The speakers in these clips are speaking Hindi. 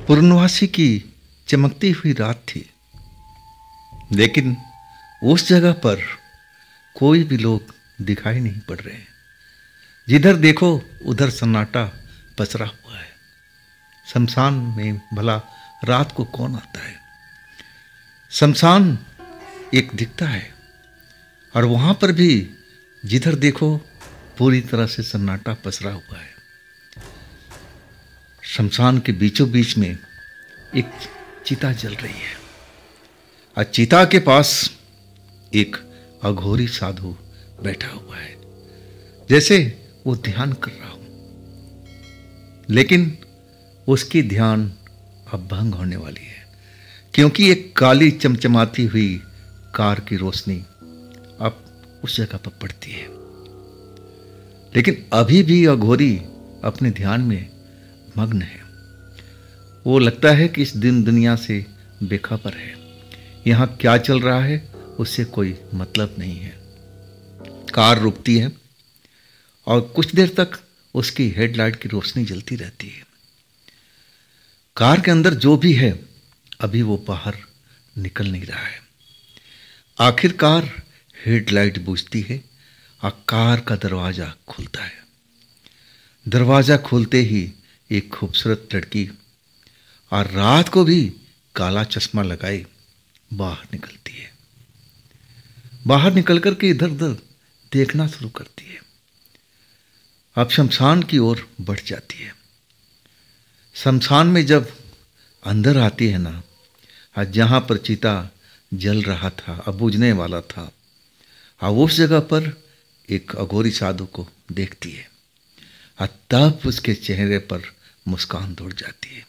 पूर्णवासी की चमकती हुई रात थी, लेकिन उस जगह पर कोई भी लोग दिखाई नहीं पड़ रहे हैं। जिधर देखो उधर सन्नाटा पसरा हुआ है। शमशान में भला रात को कौन आता है? शमशान एक दिखता है और वहां पर भी जिधर देखो पूरी तरह से सन्नाटा पसरा हुआ है। शमशान के बीचों बीच में एक चिता जल रही है और चिता के पास एक अघोरी साधु बैठा हुआ है, जैसे वो ध्यान कर रहा हो। लेकिन उसकी ध्यान अब भंग होने वाली है, क्योंकि एक काली चमचमाती हुई कार की रोशनी अब उस जगह पर पड़ती है। लेकिन अभी भी अघोरी अपने ध्यान में मग्न है। वो लगता है कि इस दिन दुनिया से बेखबर है। यहाँ क्या चल रहा है उससे कोई मतलब नहीं है। कार रुकती है और कुछ देर तक उसकी हेडलाइट की रोशनी जलती रहती है। कार के अंदर जो भी है अभी वो बाहर निकल नहीं रहा है। आखिरकार हेडलाइट बुझती है और कार का दरवाजा खुलता है। दरवाजा खुलते ही एक खूबसूरत लड़की और रात को भी काला चश्मा लगाए बाहर निकलती है। बाहर निकल कर के इधर उधर देखना शुरू करती है। अब शमशान की ओर बढ़ जाती है। शमशान में जब अंदर आती है ना, आज जहाँ पर चिता जल रहा था, अब बुझने वाला था, अब उस जगह पर एक अघोरी साधु को देखती है और तब उसके चेहरे पर मुस्कान दौड़ जाती है।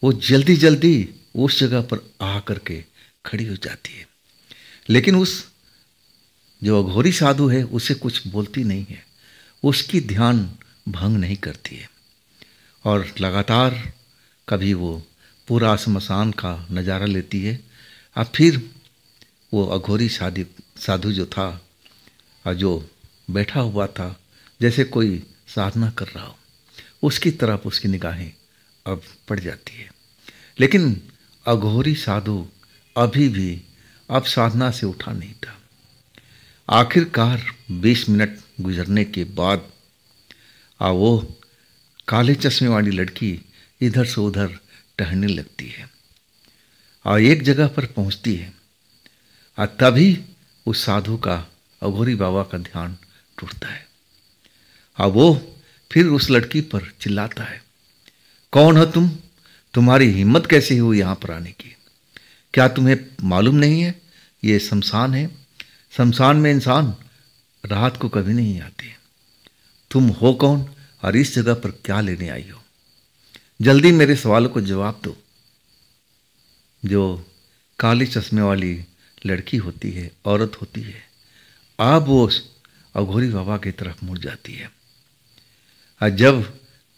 वो जल्दी जल्दी उस जगह पर आ करके खड़ी हो जाती है, लेकिन उस जो अघोरी साधु है उसे कुछ बोलती नहीं है, उसकी ध्यान भंग नहीं करती है। और लगातार कभी वो पूरा शमशान का नज़ारा लेती है और फिर वो अघोरी साधु जो था और जो बैठा हुआ था जैसे कोई साधना कर रहा हो, उसकी तरफ उसकी निगाहें अब पड़ जाती है। लेकिन अघोरी साधु अभी भी अब साधना से उठा नहीं था। आखिरकार 20 मिनट गुजरने के बाद वो काले चश्मे वाली लड़की इधर से उधर टहलने लगती है और एक जगह पर पहुंचती है और तभी उस साधु का, अघोरी बाबा का ध्यान टूटता है और वो फिर उस लड़की पर चिल्लाता है, कौन हो तुम? तुम्हारी हिम्मत कैसे हुई यहाँ पर आने की? क्या तुम्हें मालूम नहीं है ये शमशान है? शमशान में इंसान रात को कभी नहीं आते। तुम हो कौन और इस जगह पर क्या लेने आई हो? जल्दी मेरे सवालों को जवाब दो। जो काले चश्मे वाली लड़की होती है, औरत होती है, अब वो अघोरी बाबा की तरफ मुड़ जाती है और जब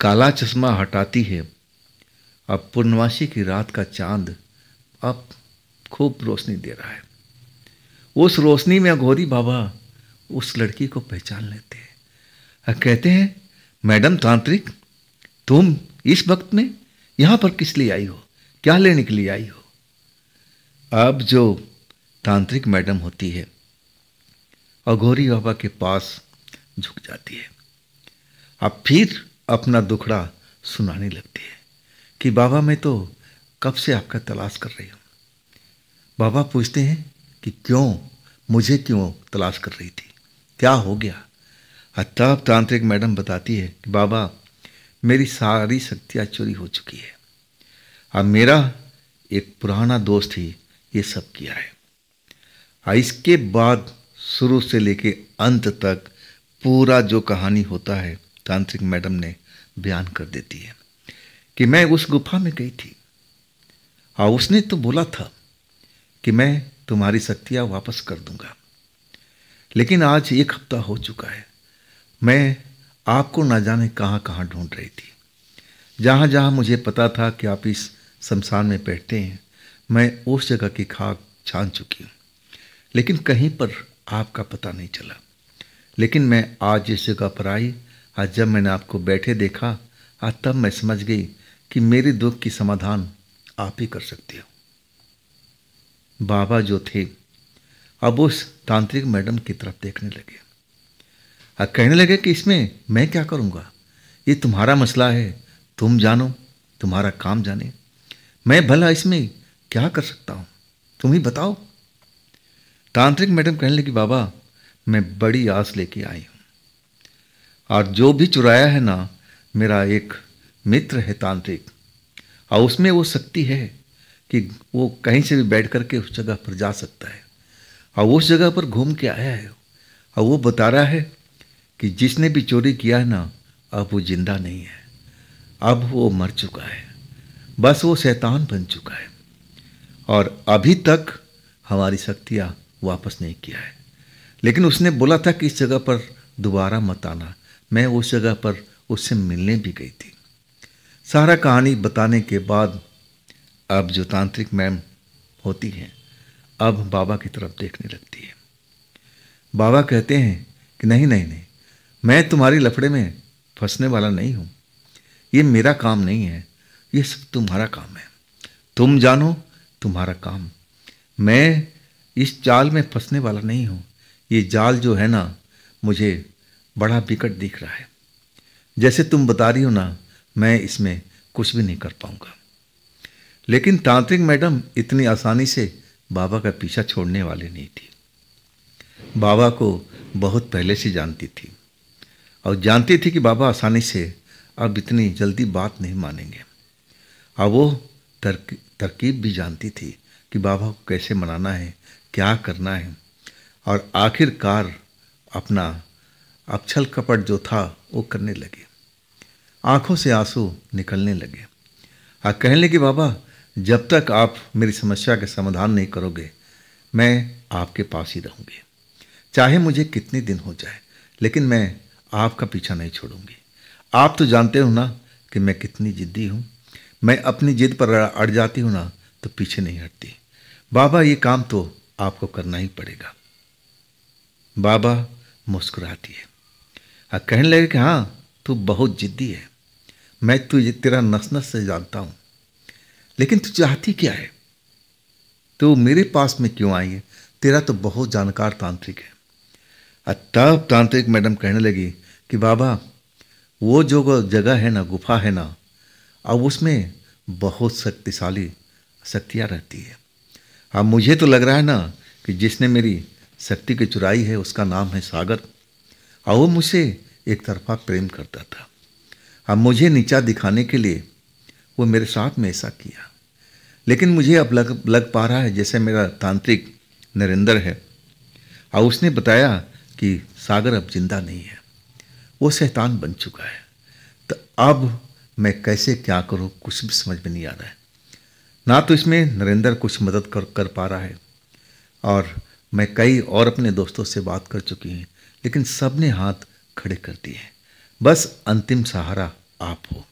काला चश्मा हटाती है, अब पूर्णवासी की रात का चांद अब खूब रोशनी दे रहा है। उस रोशनी में अघोरी बाबा उस लड़की को पहचान लेते हैं और कहते हैं, मैडम तांत्रिक, तुम इस वक्त में यहाँ पर किस लिए आई हो? क्या लेने के लिए आई हो? अब जो तांत्रिक मैडम होती है अघोरी बाबा के पास झुक जाती है। अब फिर अपना दुखड़ा सुनाने लगती है कि बाबा मैं तो कब से आपका तलाश कर रही हूँ। बाबा पूछते हैं कि क्यों, मुझे क्यों तलाश कर रही थी, क्या हो गया? तब तांत्रिक मैडम बताती है कि बाबा मेरी सारी शक्तियाँ चोरी हो चुकी है। अब मेरा एक पुराना दोस्त ही ये सब किया है। इसके बाद शुरू से लेके अंत तक पूरा जो कहानी होता है तांत्रिक मैडम ने बयान कर देती है कि मैं उस गुफा में गई थी और उसने तो बोला था कि मैं तुम्हारी शक्तियाँ वापस कर दूंगा, लेकिन आज 1 हफ्ता हो चुका है। मैं आपको ना जाने कहाँ कहाँ ढूंढ रही थी। जहाँ जहाँ मुझे पता था कि आप इस शमशान में बैठते हैं, मैं उस जगह की खाक छान चुकी हूँ, लेकिन कहीं पर आपका पता नहीं चला। लेकिन मैं आज इस जगह पर आई, आज जब मैंने आपको बैठे देखा, आज तब मैं समझ गई कि मेरे दुख की समाधान आप ही कर सकते हो। बाबा जो थे अब उस तांत्रिक मैडम की तरफ देखने लगे और कहने लगे कि इसमें मैं क्या करूँगा, ये तुम्हारा मसला है, तुम जानो, तुम्हारा काम जाने, मैं भला इसमें क्या कर सकता हूँ, तुम ही बताओ। तांत्रिक मैडम कहने लगी, बाबा मैं बड़ी आस लेके आई हूँ और जो भी चुराया है ना, मेरा एक मित्र है तांत्रिक, और उसमें वो शक्ति है कि वो कहीं से भी बैठ करके उस जगह पर जा सकता है और उस जगह पर घूम के आया है और वो बता रहा है कि जिसने भी चोरी किया है ना, अब वो जिंदा नहीं है, अब वो मर चुका है, बस वो शैतान बन चुका है और अभी तक हमारी शक्तियाँ वापस नहीं किया है। लेकिन उसने बोला था कि इस जगह पर दोबारा मत आना। मैं उस जगह पर उससे मिलने भी गई थी। सारा कहानी बताने के बाद अब जो तांत्रिक मैम होती हैं अब बाबा की तरफ देखने लगती है। बाबा कहते हैं कि नहीं नहीं नहीं, मैं तुम्हारी लफड़े में फंसने वाला नहीं हूँ, ये मेरा काम नहीं है, ये सब तुम्हारा काम है, तुम जानो, तुम्हारा काम। मैं इस जाल में फंसने वाला नहीं हूँ। ये जाल जो है ना, मुझे बड़ा विकट दिख रहा है, जैसे तुम बता रही हो ना, मैं इसमें कुछ भी नहीं कर पाऊँगा। लेकिन तांत्रिक मैडम इतनी आसानी से बाबा का पीछा छोड़ने वाली नहीं थी। बाबा को बहुत पहले से जानती थी और जानती थी कि बाबा आसानी से अब इतनी जल्दी बात नहीं मानेंगे, और वो तरकीब भी जानती थी कि बाबा को कैसे मनाना है, क्या करना है, और आखिरकार अपना अक्षल कपट जो था वो करने लगे। आंखों से आंसू निकलने लगे और कहने लगे, बाबा जब तक आप मेरी समस्या का समाधान नहीं करोगे, मैं आपके पास ही रहूँगी, चाहे मुझे कितने दिन हो जाए, लेकिन मैं आपका पीछा नहीं छोड़ूंगी। आप तो जानते हो ना कि मैं कितनी जिद्दी हूँ, मैं अपनी जिद पर अड़ जाती हूँ ना तो पीछे नहीं हटती। बाबा ये काम तो आपको करना ही पड़ेगा। बाबा मुस्कुराती है और कहने लगे कि हाँ, तू बहुत जिद्दी है, मैं तुझे तेरा नस नस से जानता हूँ, लेकिन तू चाहती क्या है, तू मेरे पास में क्यों आई है, तेरा तो बहुत जानकार तांत्रिक है। तब तांत्रिक मैडम कहने लगी कि बाबा वो जो जगह है ना, गुफा है ना, अब उसमें बहुत शक्तिशाली शक्तियाँ रहती है। अब मुझे तो लग रहा है ना कि जिसने मेरी शक्ति की चुराई है उसका नाम है सागर, और वो मुझसे एक तरफा प्रेम करता था। अब मुझे नीचा दिखाने के लिए वो मेरे साथ में ऐसा किया, लेकिन मुझे अब लग पा रहा है जैसे मेरा तांत्रिक नरेंद्र है और उसने बताया कि सागर अब जिंदा नहीं है, वो शैतान बन चुका है। तो अब मैं कैसे क्या करूं, कुछ भी समझ में नहीं आ रहा है। ना तो इसमें नरेंद्र कुछ मदद कर पा रहा है, और मैं कई और अपने दोस्तों से बात कर चुकी हूँ, लेकिन सब ने हाथ खड़े कर दिए हैं। बस अंतिम सहारा आप हो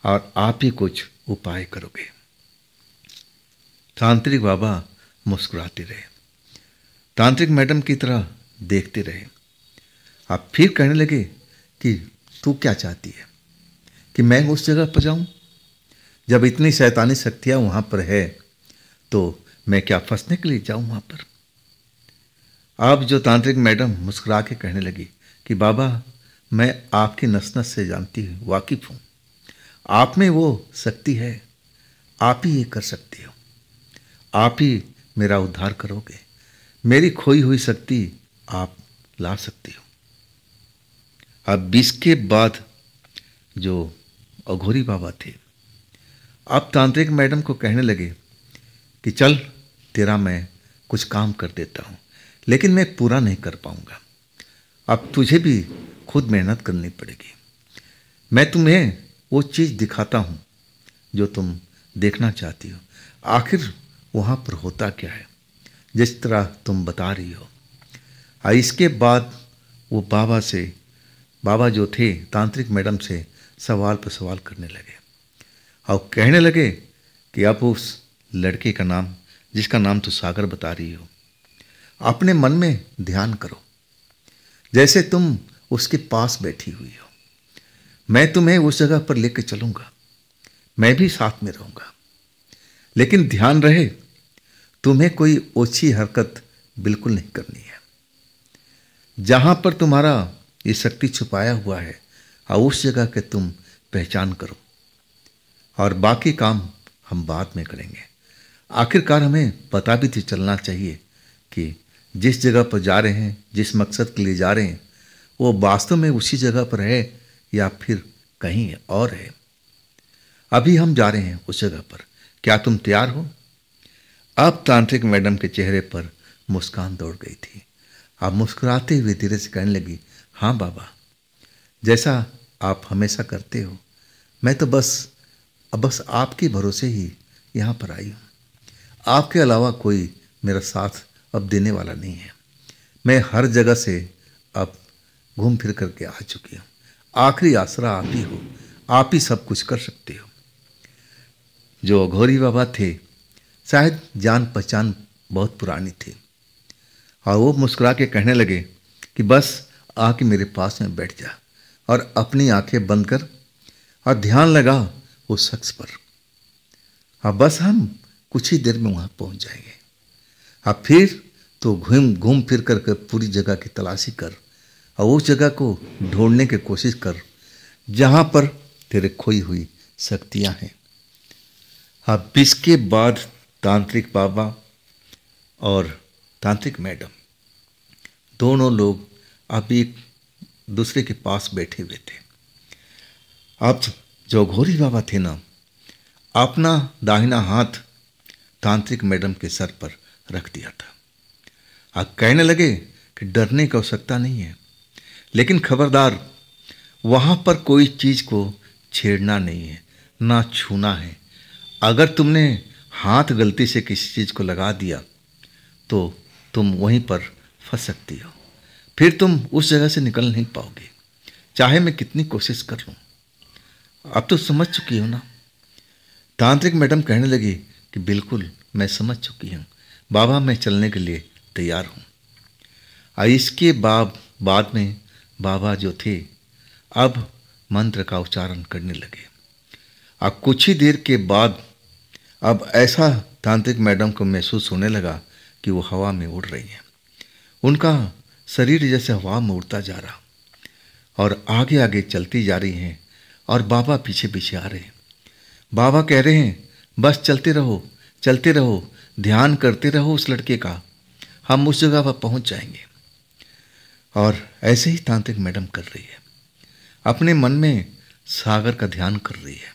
और आप ही कुछ उपाय करोगे। तांत्रिक बाबा मुस्कुराते रहे, तांत्रिक मैडम की तरह देखते रहे। आप फिर कहने लगे कि तू क्या चाहती है कि मैं उस जगह पर जाऊं? जब इतनी शैतानी शक्तियां वहां पर है तो मैं क्या फंसने के लिए जाऊं वहां पर? अब जो तांत्रिक मैडम मुस्कुरा के कहने लगी कि बाबा मैं आपकी नस नस से जानती हूँ, वाकिफ हूँ, आप में वो शक्ति है, आप ही ये कर सकती हो, आप ही मेरा उद्धार करोगे, मेरी खोई हुई शक्ति आप ला सकती हो। अब इसके बाद जो अघोरी बाबा थे अब तांत्रिक मैडम को कहने लगे कि चल तेरा मैं कुछ काम कर देता हूँ, लेकिन मैं पूरा नहीं कर पाऊँगा, अब तुझे भी खुद मेहनत करनी पड़ेगी। मैं तुम्हें वो चीज़ दिखाता हूँ जो तुम देखना चाहती हो, आखिर वहाँ पर होता क्या है, जिस तरह तुम बता रही हो। और इसके बाद वो बाबा जो थे तांत्रिक मैडम से सवाल पर सवाल करने लगे और कहने लगे कि आप उस लड़के का नाम, जिसका नाम तो सागर बता रही हो, अपने मन में ध्यान करो जैसे तुम उसके पास बैठी हुई हो। मैं तुम्हें उस जगह पर लेकर चलूँगा, मैं भी साथ में रहूँगा। लेकिन ध्यान रहे, तुम्हें कोई ओछी हरकत बिल्कुल नहीं करनी है। जहाँ पर तुम्हारा ये शक्ति छुपाया हुआ है, उस जगह के तुम पहचान करो, और बाकी काम हम बाद में करेंगे। आखिरकार हमें पता भी तो चलना चाहिए कि जिस जगह पर जा रहे हैं, जिस मकसद के लिए जा रहे हैं, वो वास्तव में उसी जगह पर है या फिर कहीं और है। अभी हम जा रहे हैं उस जगह पर, क्या तुम तैयार हो? अब तांत्रिक मैडम के चेहरे पर मुस्कान दौड़ गई थी। अब मुस्कुराते हुए धीरे से कहने लगी, हाँ बाबा, जैसा आप हमेशा करते हो। मैं तो बस आपके भरोसे ही यहाँ पर आई हूँ। आपके अलावा कोई मेरा साथ अब देने वाला नहीं है। मैं हर जगह से अब घूम फिर करके आ चुकी हूँ। आखिरी आसरा आप ही हो, आप ही सब कुछ कर सकते हो। जो अघोरी बाबा थे, शायद जान पहचान बहुत पुरानी थी, और वो मुस्कुरा के कहने लगे कि बस आके मेरे पास में बैठ जा और अपनी आंखें बंद कर और ध्यान लगा उस शख्स पर। अब बस हम कुछ ही देर में वहाँ पहुँच जाएंगे। अब फिर तो घूम फिर कर पूरी जगह की तलाशी कर और उस जगह को ढूंढने की कोशिश कर जहाँ पर तेरे खोई हुई शक्तियाँ हैं। अब इसके बाद तांत्रिक बाबा और तांत्रिक मैडम दोनों लोग अब एक दूसरे के पास बैठे हुए थे। अब जो घोरी बाबा थे ना, अपना दाहिना हाथ तांत्रिक मैडम के सर पर रख दिया था। अब कहने लगे कि डरने की आवश्यकता नहीं है, लेकिन खबरदार, वहाँ पर कोई चीज़ को छेड़ना नहीं है, ना छूना है। अगर तुमने हाथ गलती से किसी चीज़ को लगा दिया तो तुम वहीं पर फंस सकती हो, फिर तुम उस जगह से निकल नहीं पाओगे, चाहे मैं कितनी कोशिश कर लूँ। अब तो समझ चुकी हो ना? तांत्रिक मैडम कहने लगी कि बिल्कुल मैं समझ चुकी हूँ बाबा, मैं चलने के लिए तैयार हूँ। और इसके बाद में बाबा जो थे अब मंत्र का उच्चारण करने लगे। अब कुछ ही देर के बाद अब ऐसा तांत्रिक मैडम को महसूस होने लगा कि वो हवा में उड़ रही हैं। उनका शरीर जैसे हवा में उड़ता जा रहा और आगे आगे चलती जा रही हैं, और बाबा पीछे पीछे आ रहे हैं। बाबा कह रहे हैं, बस चलते रहो, ध्यान करते रहो उस लड़के का, हम उस जगह पर पहुंच जाएंगे। और ऐसे ही तांत्रिक मैडम कर रही है, अपने मन में सागर का ध्यान कर रही है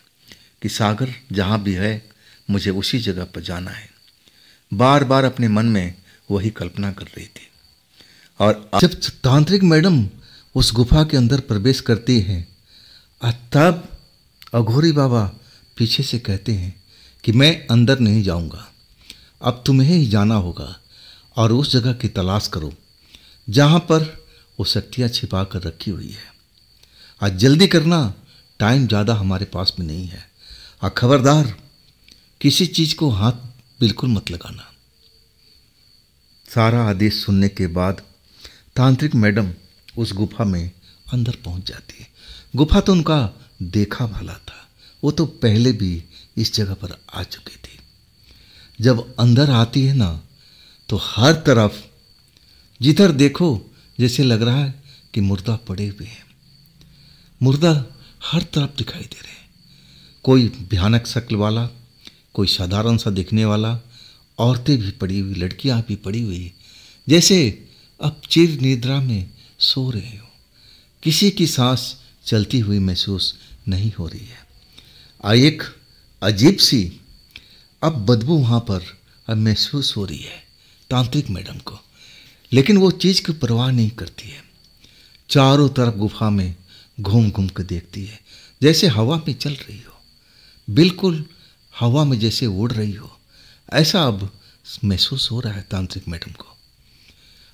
कि सागर जहाँ भी है मुझे उसी जगह पर जाना है। बार बार अपने मन में वही कल्पना कर रही थी। और जब तांत्रिक मैडम उस गुफा के अंदर प्रवेश करती हैं, तब अघोरी बाबा पीछे से कहते हैं कि मैं अंदर नहीं जाऊंगा, अब तुम्हें ही जाना होगा और उस जगह की तलाश करो जहाँ पर वो शक्तियाँ छिपा कर रखी हुई है। आज जल्दी करना, टाइम ज़्यादा हमारे पास में नहीं है। और खबरदार, किसी चीज़ को हाथ बिल्कुल मत लगाना। सारा आदेश सुनने के बाद तांत्रिक मैडम उस गुफा में अंदर पहुंच जाती है। गुफा तो उनका देखा भाला था, वो तो पहले भी इस जगह पर आ चुकी थी। जब अंदर आती है ना, तो हर तरफ जिधर देखो जैसे लग रहा है कि मुर्दा पड़े हुए हैं। मुर्दा हर तरफ दिखाई दे रहे हैं, कोई भयानक शक्ल वाला, कोई साधारण सा दिखने वाला, औरतें भी पड़ी हुई, लड़कियां भी पड़ी हुई, जैसे अब चिर निद्रा में सो रहे हो। किसी की सांस चलती हुई महसूस नहीं हो रही है। एक अजीब सी अब बदबू वहाँ पर अब महसूस हो रही है तांत्रिक मैडम को, लेकिन वो चीज़ की परवाह नहीं करती है। चारों तरफ गुफा में घूम घूम कर देखती है, जैसे हवा में चल रही हो, बिल्कुल हवा में जैसे उड़ रही हो, ऐसा अब महसूस हो रहा है तांत्रिक मैडम को।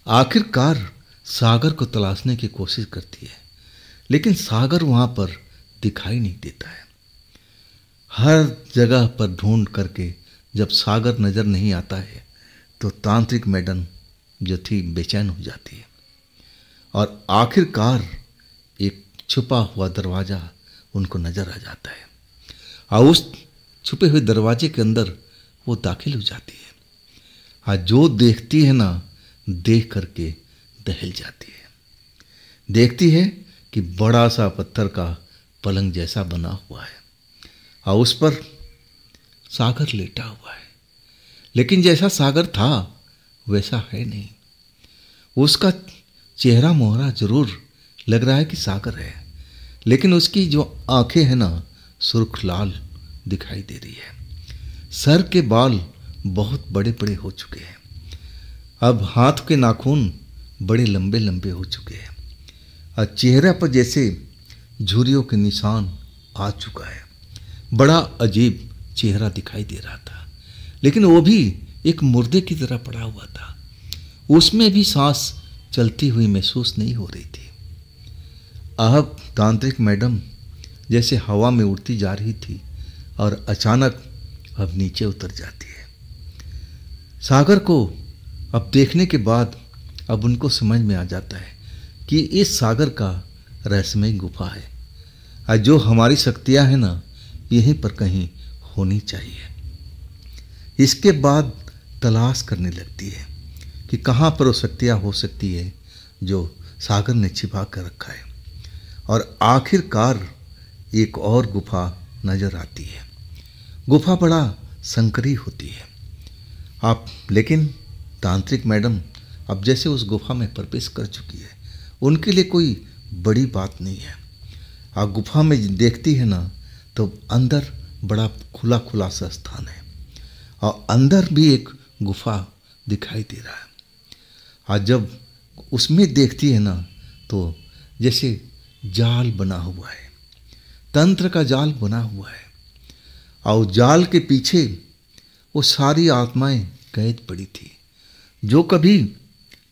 आखिरकार सागर को तलाशने की कोशिश करती है, लेकिन सागर वहाँ पर दिखाई नहीं देता है। हर जगह पर ढूंढ करके जब सागर नज़र नहीं आता है तो तांत्रिक मैडम जो थी बेचैन हो जाती है, और आखिरकार एक छुपा हुआ दरवाज़ा उनको नज़र आ जाता है। और उस छुपे हुए दरवाजे के अंदर वो दाखिल हो जाती है। हाँ, जो देखती है ना, देख करके दहल जाती है। देखती है कि बड़ा सा पत्थर का पलंग जैसा बना हुआ है और उस पर सागर लेटा हुआ है, लेकिन जैसा सागर था वैसा है नहीं। उसका चेहरा मोहरा जरूर लग रहा है कि सागर है, लेकिन उसकी जो आंखें हैं ना, सुर्ख लाल दिखाई दे रही है। सर के बाल बहुत बड़े बड़े हो चुके हैं। अब हाथ के नाखून बड़े लंबे लंबे हो चुके हैं और चेहरे पर जैसे झुर्रियों के निशान आ चुका है। बड़ा अजीब चेहरा दिखाई दे रहा था, लेकिन वो भी एक मुर्दे की तरह पड़ा हुआ था। उसमें भी सांस चलती हुई महसूस नहीं हो रही थी। अब तांत्रिक मैडम जैसे हवा में उड़ती जा रही थी और अचानक अब नीचे उतर जाती है। सागर को अब देखने के बाद अब उनको समझ में आ जाता है कि इस सागर का रहस्यमय गुफा है और जो हमारी शक्तियां हैं ना, यहीं पर कहीं होनी चाहिए। इसके बाद तलाश करने लगती है कि कहाँ पर वो शक्तियाँ हो सकती है जो सागर ने छिपा कर रखा है। और आखिरकार एक और गुफा नजर आती है। गुफा बड़ा संकरी होती है। आप लेकिन तांत्रिक मैडम अब जैसे उस गुफा में प्रवेश कर चुकी है, उनके लिए कोई बड़ी बात नहीं है। आप गुफा में देखती है ना, तो अंदर बड़ा खुला खुला सा स्थान है और अंदर भी एक गुफा दिखाई दे रहा है। और जब उसमें देखती है ना, तो जैसे जाल बना हुआ है, तंत्र का जाल बना हुआ है और जाल के पीछे वो सारी आत्माएं कैद पड़ी थी जो कभी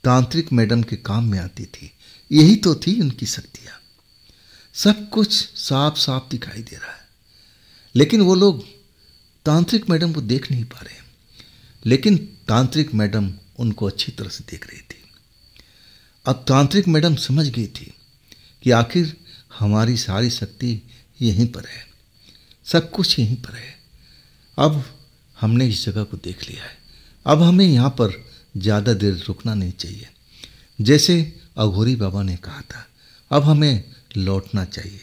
तांत्रिक मैडम के काम में आती थी। यही तो थी उनकी शक्तियाँ। सब कुछ साफ साफ दिखाई दे रहा है, लेकिन वो लोग तांत्रिक मैडम को देख नहीं पा रहे, लेकिन तांत्रिक मैडम उनको अच्छी तरह से देख रही थी। अब तांत्रिक मैडम समझ गई थी कि आखिर हमारी सारी शक्ति यहीं पर है, सब कुछ यहीं पर है। अब हमने इस जगह को देख लिया है, अब हमें यहाँ पर ज़्यादा देर रुकना नहीं चाहिए। जैसे अघोरी बाबा ने कहा था, अब हमें लौटना चाहिए।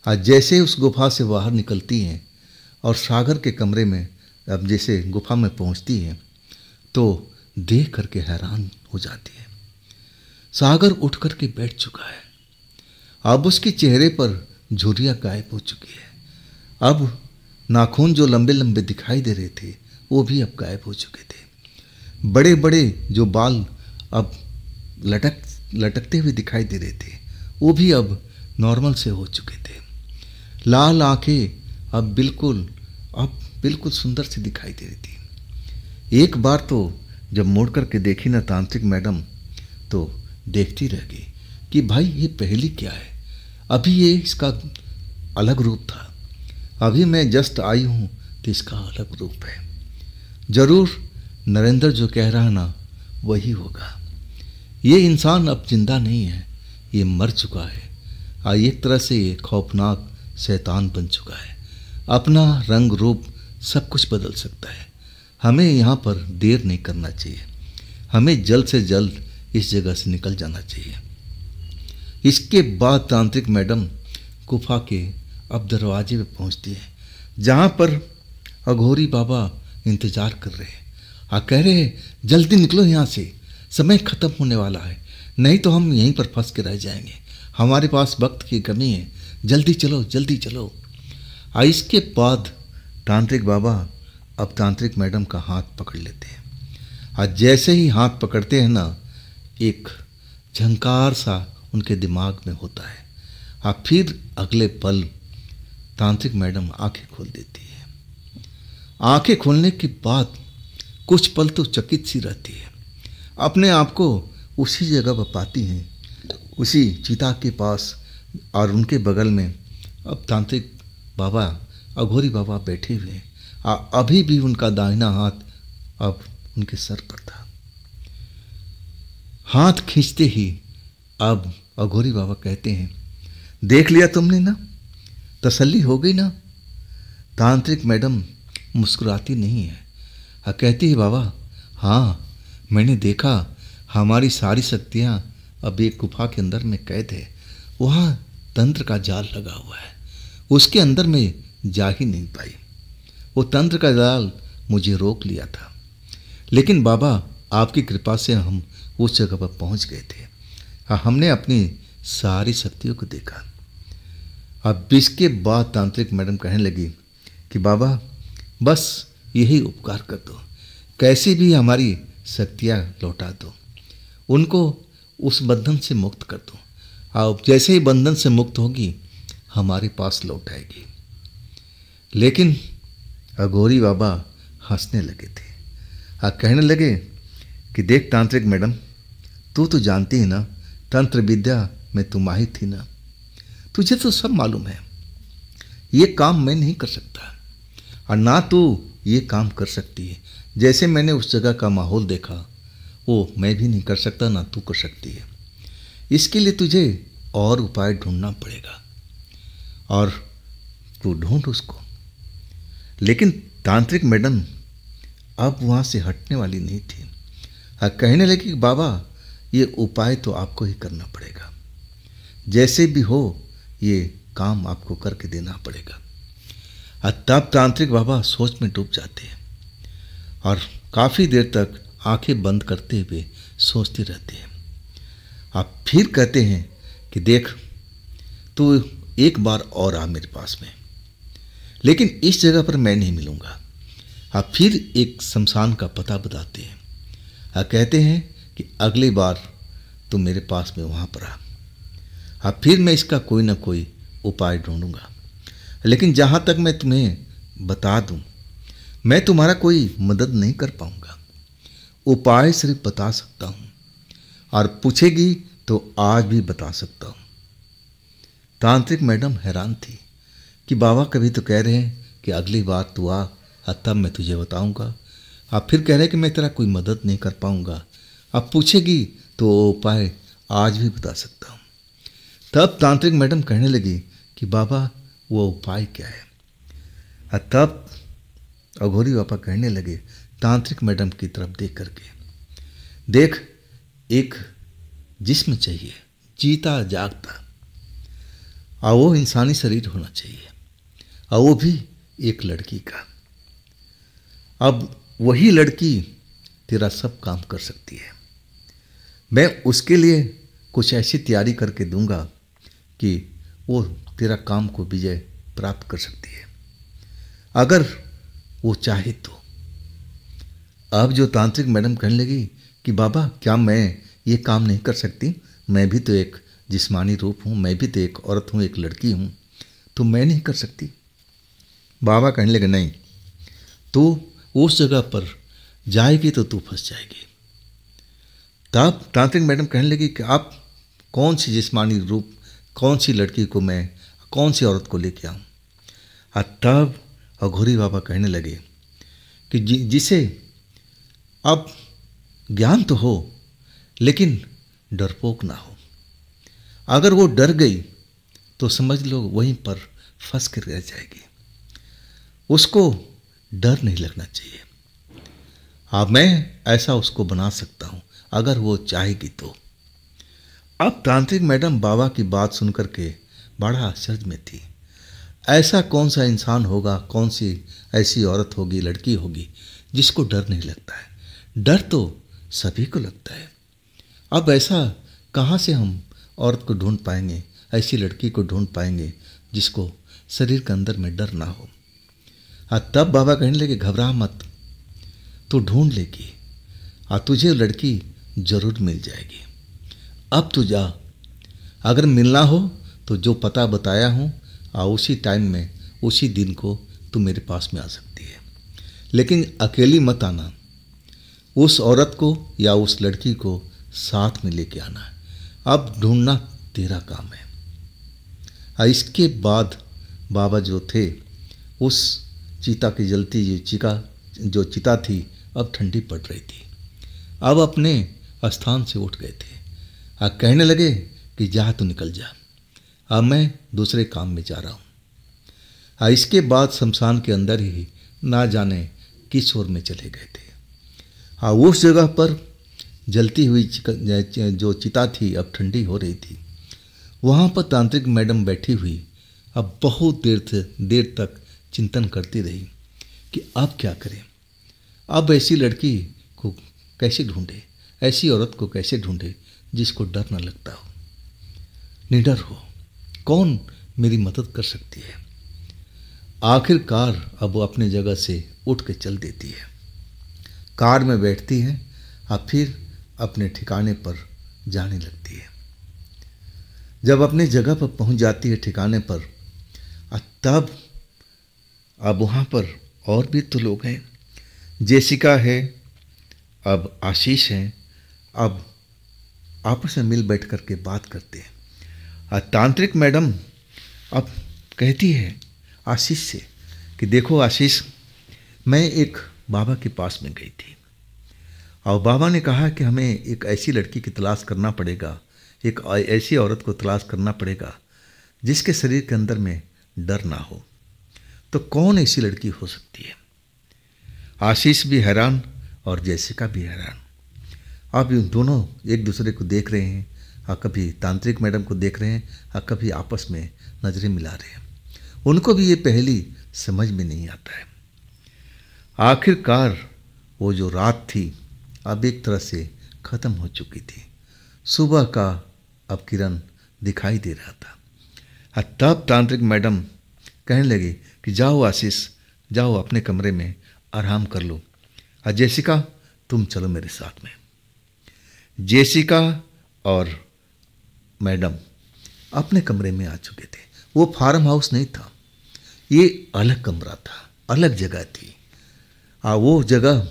आज जैसे उस गुफा से बाहर निकलती हैं और सागर के कमरे में अब जैसे गुफा में पहुँचती हैं, तो देख करके हैरान हो जाती है। सागर उठ करके बैठ चुका है। अब उसके चेहरे पर झुर्रियाँ गायब हो चुकी है। अब नाखून जो लंबे लंबे दिखाई दे रहे थे, वो भी अब गायब हो चुके थे। बड़े बड़े जो बाल अब लटकते हुए दिखाई दे रहे थे, वो भी अब नॉर्मल से हो चुके थे। लाल आंखें अब बिल्कुल सुंदर सी दिखाई दे रही थी। एक बार तो जब मुड़ करके देखी ना तांत्रिक मैडम, तो देखती रह गई कि भाई ये पहेली क्या है। अभी ये इसका अलग रूप था, अभी मैं जस्ट आई हूँ तो इसका अलग रूप है। जरूर नरेंद्र जो कह रहा है ना, वही होगा। ये इंसान अब जिंदा नहीं है, ये मर चुका है और एक तरह से ये खौफनाक शैतान बन चुका है। अपना रंग रूप सब कुछ बदल सकता है। हमें यहाँ पर देर नहीं करना चाहिए, हमें जल्द से जल्द इस जगह से निकल जाना चाहिए। इसके बाद तांत्रिक मैडम गुफा के अब दरवाजे पे पहुँचती है, जहाँ पर अघोरी बाबा इंतज़ार कर रहे हैं और कह रहे हैं जल्दी निकलो यहाँ से, समय ख़त्म होने वाला है, नहीं तो हम यहीं पर फंस के रह जाएंगे। हमारे पास वक्त की कमी है, जल्दी चलो जल्दी चलो। और इसके बाद तांत्रिक बाबा अब तांत्रिक मैडम का हाथ पकड़ लेते हैं और जैसे ही हाथ पकड़ते हैं ना, एक झंकार सा उनके दिमाग में होता है और फिर अगले पल तांत्रिक मैडम आंखें खोल देती है। आंखें खोलने के बाद कुछ पल तो चकित सी रहती है, अपने आप को उसी जगह पर पाती हैं, उसी चिता के पास, और उनके बगल में अब तांत्रिक बाबा अघोरी बाबा बैठे हुए हैं और अभी भी उनका दाहिना हाथ अब उनके सर पर था। हाथ खींचते ही अब अघोरी बाबा कहते हैं, देख लिया तुमने ना, तसल्ली हो गई ना। तांत्रिक मैडम मुस्कुराती नहीं है। कहती है बाबा, हाँ मैंने देखा, हमारी सारी शक्तियाँ अब एक गुफा के अंदर में कैद है। वहाँ तंत्र का जाल लगा हुआ है, उसके अंदर में जा ही नहीं पाई। वो तंत्र का जाल मुझे रोक लिया था, लेकिन बाबा आपकी कृपा से हम उस जगह पर पहुँच गए थे। हमने अपनी सारी शक्तियों को देखा। अब इसके बाद तांत्रिक मैडम कहने लगी कि बाबा बस यही उपकार कर दो, कैसी भी हमारी शक्तियाँ लौटा दो, उनको उस बंधन से मुक्त कर दो। अब जैसे ही बंधन से मुक्त होगी हमारे पास लौट आएगी। लेकिन अघोरी बाबा हंसने लगे थे। कहने लगे कि देख तांत्रिक मैडम, तू तो जानती है ना, तंत्र विद्या में तू माहिर थी ना, तुझे तो सब मालूम है। ये काम मैं नहीं कर सकता और ना तू ये काम कर सकती है। जैसे मैंने उस जगह का माहौल देखा वो मैं भी नहीं कर सकता, ना तू कर सकती है। इसके लिए तुझे और उपाय ढूंढना पड़ेगा और तू ढूंढ उसको। लेकिन तांत्रिक मैडम अब वहाँ से हटने वाली नहीं थी। कहने लगी कि बाबा ये उपाय तो आपको ही करना पड़ेगा, जैसे भी हो ये काम आपको करके देना पड़ेगा। तब तांत्रिक बाबा सोच में डूब जाते हैं और काफ़ी देर तक आंखें बंद करते हुए सोचते रहते हैं। आप फिर कहते हैं कि देख तू एक बार और आ मेरे पास में, लेकिन इस जगह पर मैं नहीं मिलूँगा। आप फिर एक शमशान का पता बताते हैं। कहते हैं कि अगली बार तू मेरे पास में वहाँ पर आ। फिर मैं इसका कोई ना कोई उपाय ढूंढूंगा। लेकिन जहाँ तक मैं तुम्हें बता दूं, मैं तुम्हारा कोई मदद नहीं कर पाऊंगा। उपाय सिर्फ बता सकता हूँ और पूछेगी तो आज भी बता सकता हूँ। तांत्रिक मैडम हैरान थी कि बाबा कभी तो कह रहे हैं कि अगली बार तू आ, तब मैं तुझे बताऊंगा। आप फिर कह रहे हैं कि मैं तेरा कोई मदद नहीं कर पाऊंगा। अब पूछेगी तो वो उपाय आज भी बता सकता हूँ। तब तांत्रिक मैडम कहने लगी कि बाबा वो उपाय क्या है। तब अघोरी बाबा कहने लगे तांत्रिक मैडम की तरफ देख करके, देख एक जिस्म चाहिए, जीता जागता, और वो इंसानी शरीर होना चाहिए, और वो भी एक लड़की का। अब वही लड़की तेरा सब काम कर सकती है। मैं उसके लिए कुछ ऐसी तैयारी करके दूंगा कि वो तेरा काम को विजय प्राप्त कर सकती है, अगर वो चाहे तो। अब जो तांत्रिक मैडम कहने लगी कि बाबा क्या मैं ये काम नहीं कर सकती, मैं भी तो एक जिस्मानी रूप हूँ, मैं भी तो एक औरत हूँ, एक लड़की हूँ, तो मैं नहीं कर सकती। बाबा कहने लगे नहीं, तो उस जगह पर जाएगी तो तू फंस जाएगी। तब तांत्रिक मैडम कहने लगी कि आप कौन सी जिस्मानी रूप, कौन सी लड़की को मैं, कौन सी औरत को लेके आऊँ। तब अघोरी बाबा कहने लगे कि जिसे अब ज्ञान तो हो लेकिन डरपोक ना हो। अगर वो डर गई तो समझ लो वहीं पर फंस कर रह जाएगी, उसको डर नहीं लगना चाहिए। अब मैं ऐसा उसको बना सकता हूँ अगर वो चाहेगी तो। अब तांत्रिक मैडम बाबा की बात सुनकर के बड़ा आश्चर्य में थी। ऐसा कौन सा इंसान होगा, कौन सी ऐसी औरत होगी, लड़की होगी जिसको डर नहीं लगता है। डर तो सभी को लगता है। अब ऐसा कहाँ से हम औरत को ढूंढ पाएंगे, ऐसी लड़की को ढूंढ पाएंगे जिसको शरीर के अंदर में डर ना हो। तब बाबा कहने लगे घबरा मत, तू ढूंढ लेगी और तुझे लड़की जरूर मिल जाएगी। अब तू जा, अगर मिलना हो तो जो पता बताया हूँ और उसी टाइम में, उसी दिन को तू मेरे पास में आ सकती है, लेकिन अकेली मत आना। उस औरत को या उस लड़की को साथ में लेके आना है। अब ढूंढना तेरा काम है। इसके बाद बाबा जो थे, उस चिता की जलती जो चिता थी अब ठंडी पड़ रही थी। अब अपने स्थान से उठ गए थे। कहने लगे कि जा तू निकल जा, अब मैं दूसरे काम में जा रहा हूँ। इसके बाद शमशान के अंदर ही ना जाने किस ओर में चले गए थे। उस जगह पर जलती हुई जो चिता थी अब ठंडी हो रही थी। वहाँ पर तांत्रिक मैडम बैठी हुई अब बहुत देर तक चिंतन करती रही कि अब क्या करें, अब ऐसी लड़की को कैसे ढूंढे, ऐसी औरत को कैसे ढूंढे जिसको डर न लगता हो, निडर हो, कौन मेरी मदद कर सकती है। आखिरकार अब वो अपने जगह से उठ के चल देती है, कार में बैठती है और फिर अपने ठिकाने पर जाने लगती है। जब अपने जगह पर पहुंच जाती है ठिकाने पर, तब अब वहाँ पर और भी तो लोग हैं। जेसिका है, अब आशीष है, अब आपस में मिल बैठ कर के बात करते हैं। तांत्रिक मैडम अब कहती है आशीष से कि देखो आशीष, मैं एक बाबा के पास में गई थी और बाबा ने कहा कि हमें एक ऐसी लड़की की तलाश करना पड़ेगा, एक ऐसी औरत को तलाश करना पड़ेगा जिसके शरीर के अंदर में डर ना हो। तो कौन ऐसी लड़की हो सकती है? आशीष भी हैरान और जेसिका भी हैरान। अब ये दोनों एक दूसरे को देख रहे हैं और कभी तांत्रिक मैडम को देख रहे हैं और कभी आपस में नज़रें मिला रहे हैं। उनको भी ये पहली समझ में नहीं आता है। आखिरकार वो जो रात थी अब एक तरह से ख़त्म हो चुकी थी। सुबह का अब किरण दिखाई दे रहा था। तब तांत्रिक मैडम कहने लगी कि जाओ आशीष, जाओ अपने कमरे में आराम कर लो, और जेसिका तुम चलो मेरे साथ में। जेसिका और मैडम अपने कमरे में आ चुके थे। वो फार्म हाउस नहीं था, ये अलग कमरा था, अलग जगह थी। वो जगह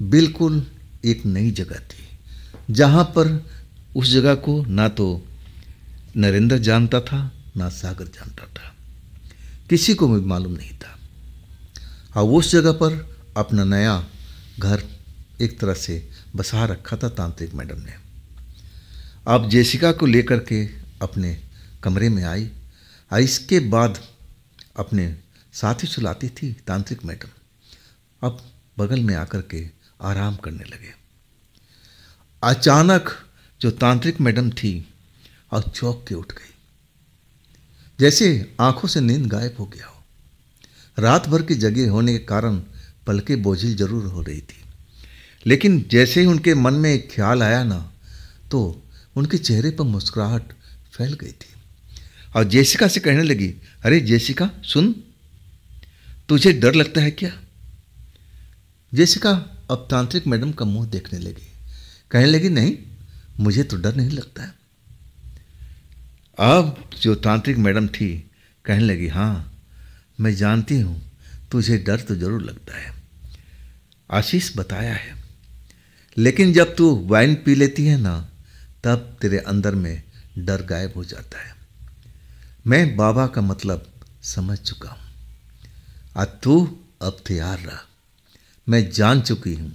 बिल्कुल एक नई जगह थी, जहाँ पर उस जगह को ना तो नरेंद्र जानता था ना सागर जानता था, किसी को भी मालूम नहीं था। उस जगह पर अपना नया घर एक तरह से बसा रखा था तांत्रिक मैडम ने। अब जेसिका को लेकर के अपने कमरे में आई। इसके बाद अपने साथ ही सुलाती थी तांत्रिक मैडम। अब बगल में आकर के आराम करने लगे। अचानक जो तांत्रिक मैडम थी और चौंक के उठ गई, जैसे आंखों से नींद गायब हो गया हो। रात भर की जगे होने के कारण पलकें बोझिल जरूर हो रही थी, लेकिन जैसे ही उनके मन में एक ख्याल आया ना, तो उनके चेहरे पर मुस्कुराहट फैल गई थी और जेसिका से कहने लगी, अरे जेसिका सुन, तुझे डर लगता है क्या? जेसिका अब तांत्रिक मैडम का मुंह देखने लगी, कहने लगी, नहीं मुझे तो डर नहीं लगता है। अब जो तांत्रिक मैडम थी कहने लगी, हाँ मैं जानती हूँ तुझे डर तो जरूर लगता है, आशीष बताया है, लेकिन जब तू वाइन पी लेती है ना, तब तेरे अंदर में डर गायब हो जाता है। मैं बाबा का मतलब समझ चुका हूँ, तू अब तैयार रहा। मैं जान चुकी हूँ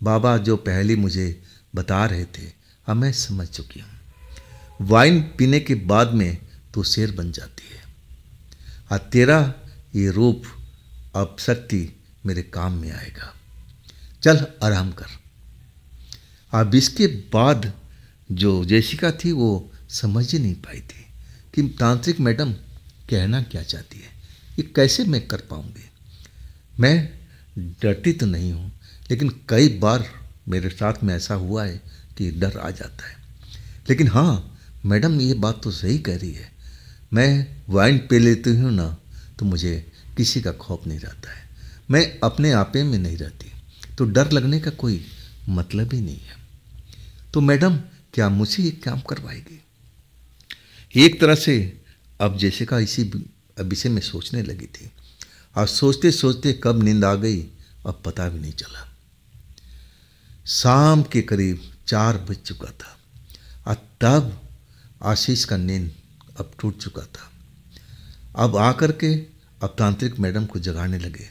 बाबा जो पहले मुझे बता रहे थे, अब मैं समझ चुकी हूँ। वाइन पीने के बाद में तू शेर बन जाती है और तेरा ये रूप अब शक्ति मेरे काम में आएगा। चल आराम कर। अब इसके बाद जो जेसिका थी वो समझ ही नहीं पाई थी कि तांत्रिक मैडम कहना क्या चाहती है, ये कैसे मैं कर पाऊंगी। मैं डरती तो नहीं हूँ, लेकिन कई बार मेरे साथ में ऐसा हुआ है कि डर आ जाता है। लेकिन हाँ, मैडम ये बात तो सही कह रही है, मैं वाइन पी लेती हूँ ना, तो मुझे किसी का खौफ नहीं रहता है, मैं अपने आपे में नहीं रहती, तो डर लगने का कोई मतलब ही नहीं है। तो मैडम क्या मुझे ये काम करवाएगी? एक तरह से अब जेसिका इसी विषय में सोचने लगी थी और सोचते सोचते कब नींद आ गई अब पता भी नहीं चला। शाम के करीब 4 बज चुका था और तब आशीष का नींद अब टूट चुका था। अब आकर के अब तांत्रिक मैडम को जगाने लगे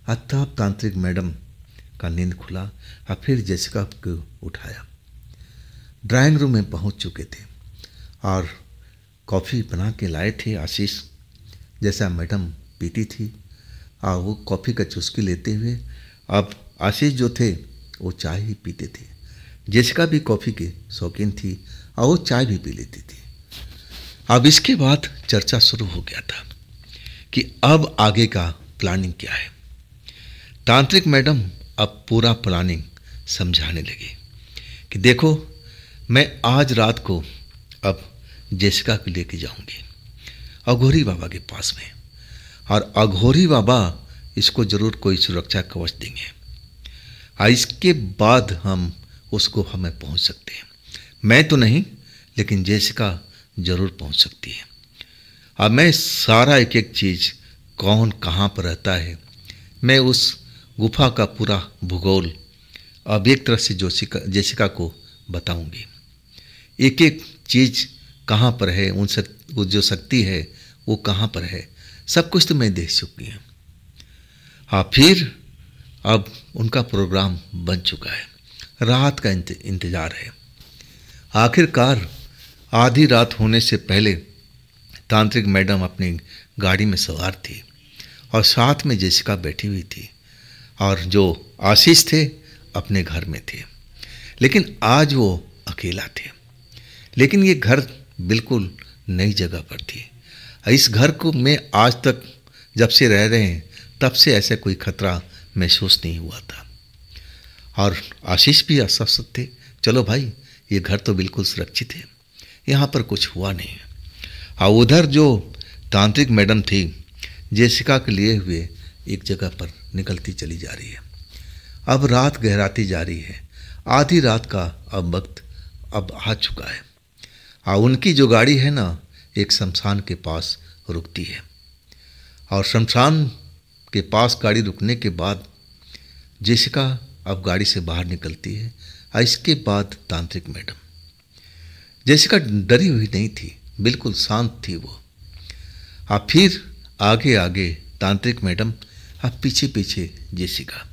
और तब तांत्रिक मैडम का नींद खुला और फिर जेसिका को उठाया। ड्राइंग रूम में पहुंच चुके थे और कॉफ़ी बना के लाए थे आशीष, जैसा मैडम पीती थी। वो कॉफ़ी का चुस्की लेते हुए, अब आशीष जो थे वो चाय ही पीते थे। जेसिका भी कॉफ़ी की शौकीन थी और वो चाय भी पी लेती थी। अब इसके बाद चर्चा शुरू हो गया था कि अब आगे का प्लानिंग क्या है। तांत्रिक मैडम अब पूरा प्लानिंग समझाने लगी कि देखो, मैं आज रात को अब जेसिका को लेके जाऊंगी अघोरी बाबा के पास में, और अघोरी बाबा इसको ज़रूर कोई सुरक्षा कवच देंगे, और इसके बाद हम उस गुफा में पहुंच सकते हैं। मैं तो नहीं, लेकिन जेसिका ज़रूर पहुंच सकती है। अब मैं सारा एक एक चीज़, कौन कहाँ पर रहता है, मैं उस गुफा का पूरा भूगोल अब एक तरह से जेसिका को बताऊंगी। एक एक चीज़ कहाँ पर है, वो जो शक्ति है वो कहाँ पर है, सब कुछ तो मैं देख चुकी हूँ। हाँ, फिर अब उनका प्रोग्राम बन चुका है, रात का इंतज़ार है। आखिरकार आधी रात होने से पहले तांत्रिक मैडम अपनी गाड़ी में सवार थी और साथ में जेसिका बैठी हुई थी, और जो आशीष थे अपने घर में थे, लेकिन आज वो अकेला थे। लेकिन ये घर बिल्कुल नई जगह पर थी। इस घर को मैं आज तक जब से रह रहे हैं तब से ऐसा कोई खतरा महसूस नहीं हुआ था, और आशीष भी आश्वस्त थे, चलो भाई ये घर तो बिल्कुल सुरक्षित है, यहाँ पर कुछ हुआ नहीं। और उधर जो तांत्रिक मैडम थी जेसिका के लिए हुए एक जगह पर निकलती चली जा रही है। अब रात गहराती जा रही है, आधी रात का अब वक्त अब आ चुका है। और उनकी जो गाड़ी है ना, एक शमशान के पास रुकती है, और शमशान के पास गाड़ी रुकने के बाद जेसिका अब गाड़ी से बाहर निकलती है। और इसके बाद तांत्रिक मैडम, जेसिका डरी हुई नहीं थी, बिल्कुल शांत थी वो। अब फिर आगे आगे तांत्रिक मैडम, अब पीछे पीछे जेसिका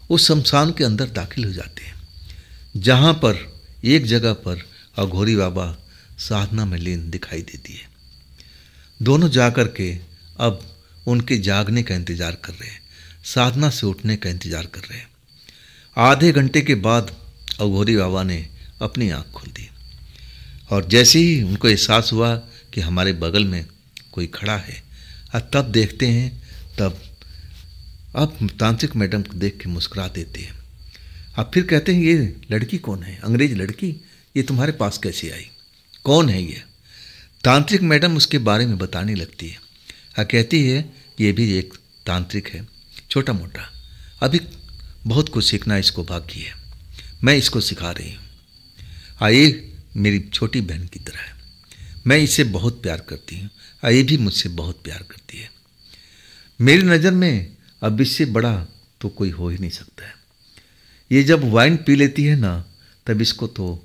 उस शमशान के अंदर दाखिल हो जाते हैं, जहाँ पर एक जगह पर अघोरी बाबा साधना में लीन दिखाई देती है। दोनों जाकर के अब उनके जागने का इंतज़ार कर रहे हैं, साधना से उठने का इंतज़ार कर रहे हैं। आधे घंटे के बाद अघोरी बाबा ने अपनी आँख खोल दी, और जैसे ही उनको एहसास हुआ कि हमारे बगल में कोई खड़ा है, और तब देखते हैं, तब अब तांत्रिक मैडम को देख के मुस्कुरा देते हैं। अब फिर कहते हैं, ये लड़की कौन है, अंग्रेज लड़की, ये तुम्हारे पास कैसे आई, कौन है ये? तांत्रिक मैडम उसके बारे में बताने लगती है, और कहती है ये भी एक तांत्रिक है, छोटा मोटा, अभी बहुत कुछ सीखना इसको बाकी है, मैं इसको सिखा रही हूँ। ये मेरी छोटी बहन की तरह है, मैं इससे बहुत प्यार करती हूँ, और ये भी मुझसे बहुत प्यार करती है। मेरी नज़र में अब इससे बड़ा तो कोई हो ही नहीं सकता है। ये जब वाइन पी लेती है ना, तब इसको तो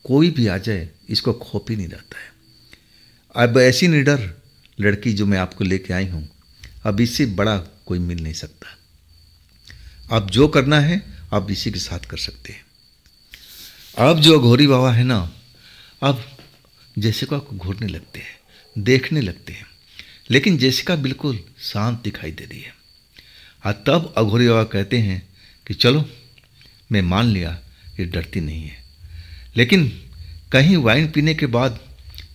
कोई भी आ जाए इसको खौफ ही नहीं रहता है। अब ऐसी निडर लड़की जो मैं आपको लेके आई हूँ, अब इससे बड़ा कोई मिल नहीं सकता। अब जो करना है आप इसी के साथ कर सकते हैं। अब जो अघोरी बाबा है ना, अब जेसिका को घूरने लगते हैं, देखने लगते हैं, लेकिन जेसिका बिल्कुल शांत दिखाई दे रही है। और तब अघोरी बाबा कहते हैं कि चलो, मैं मान लिया ये डरती नहीं है, लेकिन कहीं वाइन पीने के बाद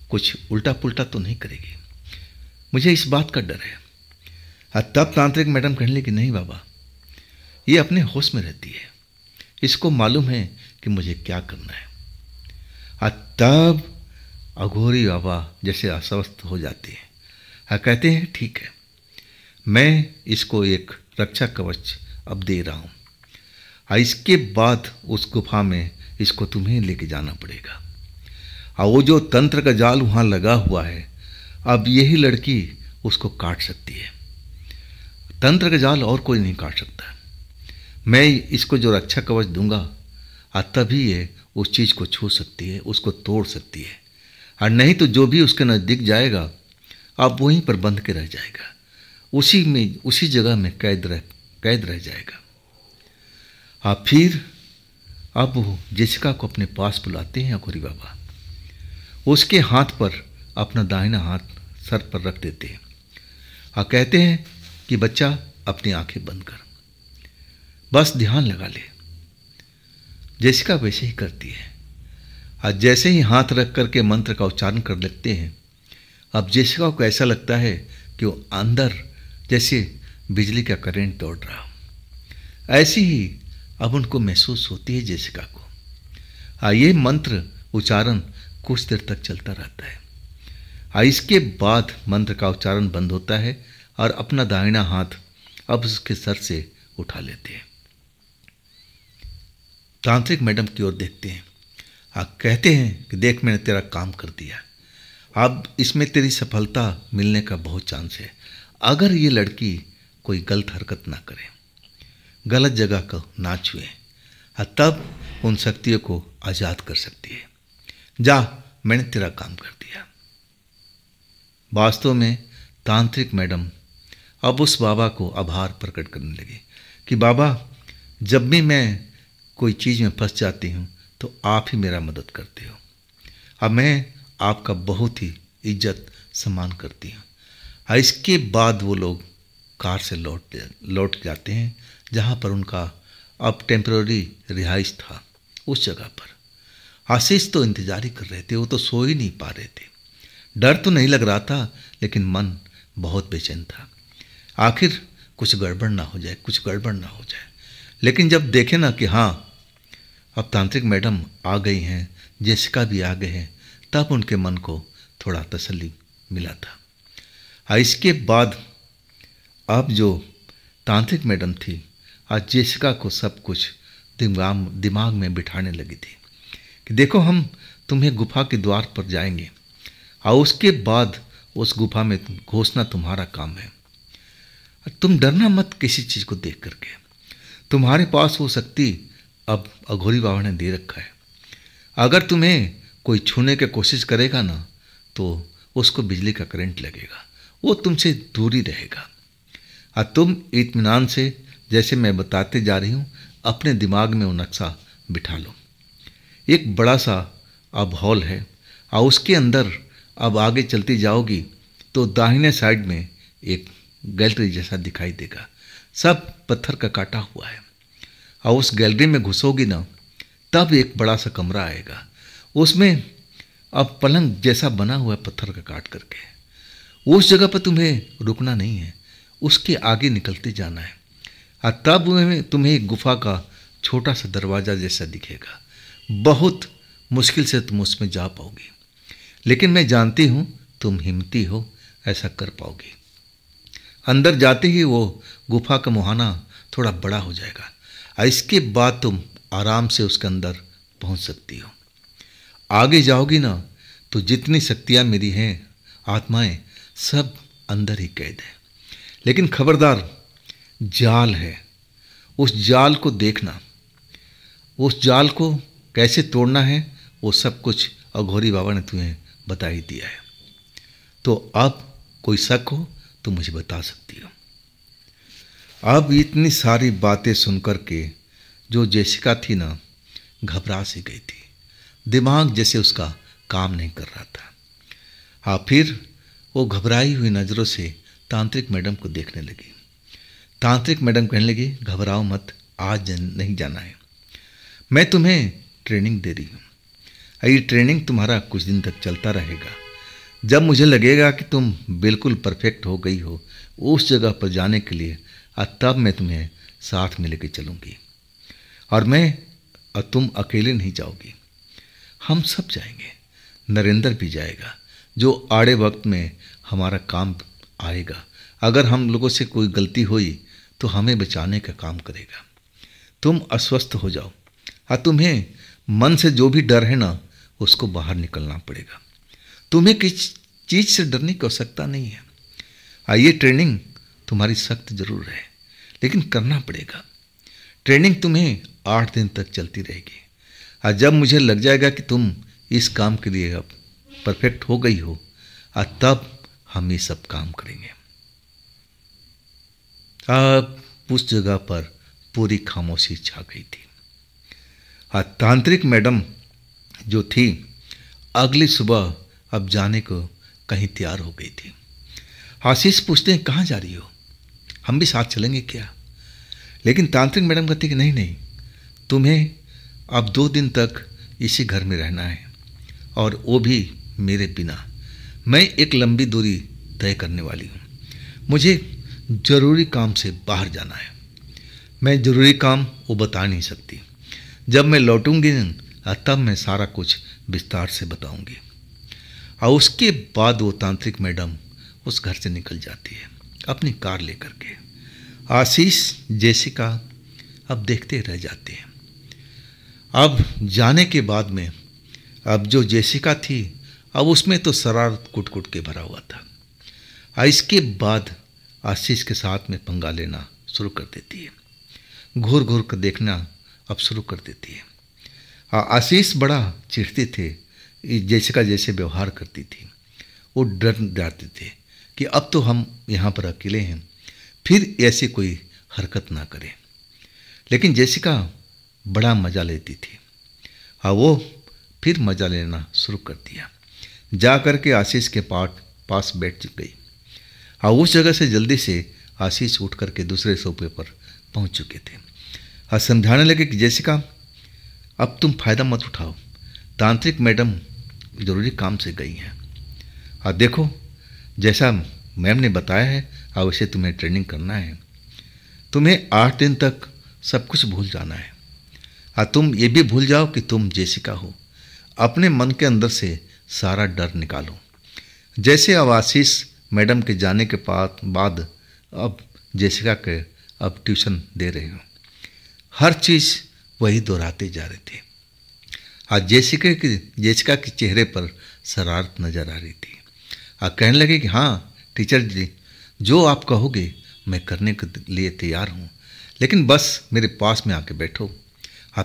कुछ उल्टा पुल्टा तो नहीं करेगी, मुझे इस बात का डर है। और तब तांत्रिक मैडम कहने लगी, नहीं बाबा, ये अपने होश में रहती है, इसको मालूम है कि मुझे क्या करना है। और तब अघोरी बाबा जैसे अस्वस्थ हो जाते हैं और कहते हैं, ठीक है, मैं इसको एक रक्षा कवच अब दे रहा हूँ, और इसके बाद उस गुफा में इसको तुम्हें लेके जाना पड़ेगा। और वो जो तंत्र का जाल वहाँ लगा हुआ है, अब यही लड़की उसको काट सकती है, तंत्र का जाल और कोई नहीं काट सकता। मैं इसको जो रक्षा कवच दूंगा, और तभी ये उस चीज़ को छू सकती है, उसको तोड़ सकती है, और नहीं तो जो भी उसके नज़दीक जाएगा अब वहीं पर बंध के रह जाएगा, उसी जगह में कैद रह जाएगा। आप फिर अब वो जेसिका को अपने पास बुलाते हैं अघोरी बाबा, उसके हाथ पर अपना दाहिना हाथ सर पर रख देते हैं, और कहते हैं कि बच्चा अपनी आंखें बंद कर, बस ध्यान लगा ले। जेसिका वैसे ही करती है। आज जैसे ही हाथ रख करके मंत्र का उच्चारण कर लेते हैं, अब जेसिका को ऐसा लगता है कि वो अंदर जैसे बिजली का करंट दौड़ रहा हो। ऐसी ही अब उनको महसूस होती है जेसिका को। ये मंत्र उच्चारण कुछ देर तक चलता रहता है। इसके बाद मंत्र का उच्चारण बंद होता है और अपना दाहिना हाथ अब उसके सर से उठा लेते हैं। तांत्रिक मैडम की ओर देखते हैं। कहते हैं कि देख, मैंने तेरा काम कर दिया, अब इसमें तेरी सफलता मिलने का बहुत चांस है। अगर ये लड़की कोई गलत हरकत ना करे, गलत जगह को ना छुए, तब उन शक्तियों को आज़ाद कर सकती है। जा, मैंने तेरा काम कर दिया। वास्तव में तांत्रिक मैडम अब उस बाबा को आभार प्रकट करने लगे कि बाबा, जब भी मैं कोई चीज़ में फंस जाती हूँ तो आप ही मेरा मदद करते हो। अब मैं आपका बहुत ही इज्जत सम्मान करती हूँ। इसके बाद वो लोग कार से लौट जाते हैं जहाँ पर उनका अब टेम्पररी रिहाइश था, उस जगह पर। आशीष तो इंतजार ही कर रहे थे, वो तो सो ही नहीं पा रहे थे। डर तो नहीं लग रहा था, लेकिन मन बहुत बेचैन था। आखिर कुछ गड़बड़ ना हो जाए, कुछ गड़बड़ ना हो जाए। लेकिन जब देखे ना कि हाँ, अब तांत्रिक मैडम आ गई हैं, जेसिका भी आ गए हैं, तब उनके मन को थोड़ा तसल्ली मिला था। इसके बाद अब जो तांत्रिक मैडम थी, आज जेसिका को सब कुछ दिमाग में बिठाने लगी थी कि देखो, हम तुम्हें गुफा के द्वार पर जाएंगे और उसके बाद उस गुफा में घुसना तुम्हारा काम है। तुम डरना मत किसी चीज़ को देख करके। तुम्हारे पास वो शक्ति अब अघोरी बाबा ने दे रखा है। अगर तुम्हें कोई छूने की कोशिश करेगा ना, तो उसको बिजली का करंट लगेगा, वो तुमसे दूर ही रहेगा। और तुम इत्मीनान से, जैसे मैं बताते जा रही हूँ, अपने दिमाग में वो नक्शा बिठा लो। एक बड़ा सा अब हॉल है और उसके अंदर अब आगे चलती जाओगी तो दाहिने साइड में एक गैलरी जैसा दिखाई देगा, सब पत्थर का काटा हुआ है। और उस गैलरी में घुसोगी ना, तब एक बड़ा सा कमरा आएगा। उसमें अब पलंग जैसा बना हुआ है पत्थर का काट करके। उस जगह पर तुम्हें रुकना नहीं है, उसके आगे निकलते जाना है। और तब तुम्हें एक गुफा का छोटा सा दरवाज़ा जैसा दिखेगा। बहुत मुश्किल से तुम उसमें जा पाओगी, लेकिन मैं जानती हूँ तुम हिम्मती हो, ऐसा कर पाओगी। अंदर जाते ही वो गुफा का मुहाना थोड़ा बड़ा हो जाएगा और इसके बाद तुम आराम से उसके अंदर पहुंच सकती हो। आगे जाओगी ना, तो जितनी शक्तियाँ मेरी हैं, आत्माएं, सब अंदर ही कैद है। लेकिन खबरदार, जाल है, उस जाल को देखना। उस जाल को कैसे तोड़ना है, वो सब कुछ अघोरी बाबा ने तुम्हें बता ही दिया है। तो अब कोई शक हो तो मुझे बता सकती हो। अब इतनी सारी बातें सुनकर के जो जेसिका थी ना, घबरा सी गई थी। दिमाग जैसे उसका काम नहीं कर रहा था। हाँ, फिर वो घबराई हुई नज़रों से तांत्रिक मैडम को देखने लगी। तांत्रिक मैडम कहने लगी, घबराओ मत, आज नहीं जाना है। मैं तुम्हें ट्रेनिंग दे रही हूँ। ये ट्रेनिंग तुम्हारा कुछ दिन तक चलता रहेगा। जब मुझे लगेगा कि तुम बिल्कुल परफेक्ट हो गई हो उस जगह पर जाने के लिए, तब मैं तुम्हें साथ में लेके चलूँगी। और तुम अकेले नहीं जाओगी, हम सब जाएंगे। नरेंद्र भी जाएगा, जो आड़े वक्त में हमारा काम आएगा। अगर हम लोगों से कोई गलती हुई तो हमें बचाने का काम करेगा। तुम अस्वस्थ हो जाओ और तुम्हें मन से जो भी डर है ना, उसको बाहर निकलना पड़ेगा। तुम्हें किस चीज़ से डरने की आवश्यकता नहीं है। ये ट्रेनिंग तुम्हारी सख्त जरूर है, लेकिन करना पड़ेगा। ट्रेनिंग तुम्हें 8 दिन तक चलती रहेगी। और जब मुझे लग जाएगा कि तुम इस काम के लिए अब परफेक्ट हो गई हो, तब हम ये सब काम करेंगे। अब उस जगह पर पूरी खामोशी छा गई थी। तांत्रिक मैडम जो थी, अगली सुबह अब जाने को कहीं तैयार हो गई थी। आशीष पूछते हैं कहाँ जा रही हो, हम भी साथ चलेंगे क्या? लेकिन तांत्रिक मैडम कहती कि नहीं नहीं, तुम्हें अब 2 दिन तक इसी घर में रहना है, और वो भी मेरे बिना। मैं एक लंबी दूरी तय करने वाली हूँ, मुझे ज़रूरी काम से बाहर जाना है। मैं ज़रूरी काम वो बता नहीं सकती, जब मैं लौटूंगी तब मैं सारा कुछ विस्तार से बताऊंगी। और उसके बाद वो तांत्रिक मैडम उस घर से निकल जाती है अपनी कार लेकर के। आशीष जेसिका अब देखते रह जाते हैं। अब जाने के बाद में अब जो जेसिका थी, अब उसमें तो शरारत कुट कुट के भरा हुआ था। और इसके बाद आशीष के साथ में पंगा लेना शुरू कर देती है, घूर घूर कर देखना अब शुरू कर देती है। आशीष बड़ा चिढ़ते थे जेसिका जैसे व्यवहार करती थी। वो डर जाते थे कि अब तो हम यहाँ पर अकेले हैं, फिर ऐसी कोई हरकत ना करें। लेकिन जेसिका बड़ा मज़ा लेती थी, वो फिर मज़ा लेना शुरू कर दिया। जा कर के आशीष के पास बैठ गई। उस जगह से जल्दी से आशीष उठ करके दूसरे सोफे पर पहुंच चुके थे। समझाने लगे कि जेसिका अब तुम फ़ायदा मत उठाओ, तांत्रिक मैडम ज़रूरी काम से गई हैं। देखो जैसा मैम ने बताया है वैसे तुम्हें ट्रेनिंग करना है। तुम्हें 8 दिन तक सब कुछ भूल जाना है। तुम ये भी भूल जाओ कि तुम जेसिका हो। अपने मन के अंदर से सारा डर निकालो। जैसे अब आशीष मैडम के जाने के बाद अब जेसिका के अब ट्यूशन दे रहे हो, हर चीज़ वही दोहराते जा रहे थे। आज जेसिका के चेहरे पर शरारत नज़र आ रही थी। कहने लगे कि हाँ टीचर जी, जो आप कहोगे मैं करने के लिए तैयार हूँ, लेकिन बस मेरे पास में आके बैठो,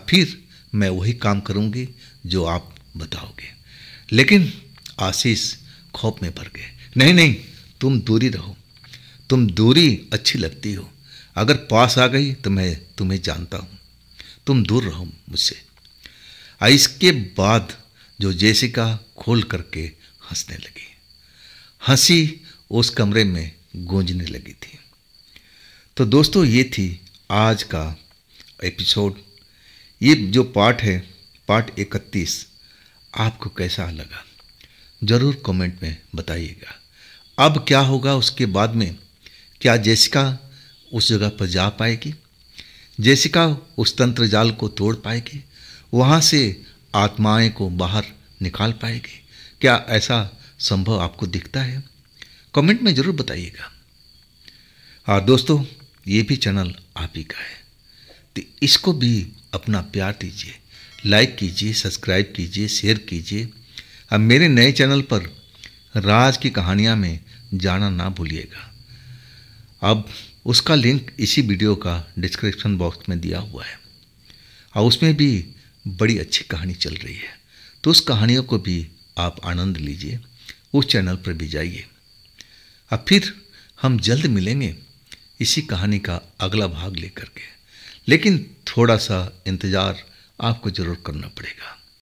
फिर मैं वही काम करूँगी जो आप बताओगे। लेकिन आशीष खौफ में भर गए। नहीं नहीं, तुम दूरी रहो, तुम दूरी अच्छी लगती हो, अगर पास आ गई तो मैं तुम्हें जानता हूँ, तुम दूर रहो मुझसे। इसके बाद जो जेसिका खोल करके हंसने लगी, हंसी उस कमरे में गूंजने लगी थी। तो दोस्तों ये थी आज का एपिसोड। ये जो पार्ट है, पार्ट 31, आपको कैसा लगा ज़रूर कमेंट में बताइएगा। अब क्या होगा उसके बाद में? क्या जेसिका उस जगह पर जा पाएगी? जेसिका उस तंत्र जाल को तोड़ पाएगी? वहाँ से आत्माएं को बाहर निकाल पाएगी? क्या ऐसा संभव आपको दिखता है? कमेंट में ज़रूर बताइएगा। दोस्तों ये भी चैनल आप ही का है, तो इसको भी अपना प्यार दीजिए, लाइक कीजिए, सब्सक्राइब कीजिए, शेयर कीजिए। अब मेरे नए चैनल पर राज की कहानियाँ में जाना ना भूलिएगा। अब उसका लिंक इसी वीडियो का डिस्क्रिप्शन बॉक्स में दिया हुआ है, और उसमें भी बड़ी अच्छी कहानी चल रही है, तो उस कहानियों को भी आप आनंद लीजिए, उस चैनल पर भी जाइए। अब फिर हम जल्द मिलेंगे इसी कहानी का अगला भाग लेकर के, लेकिन थोड़ा सा इंतज़ार आपको ज़रूर करना पड़ेगा।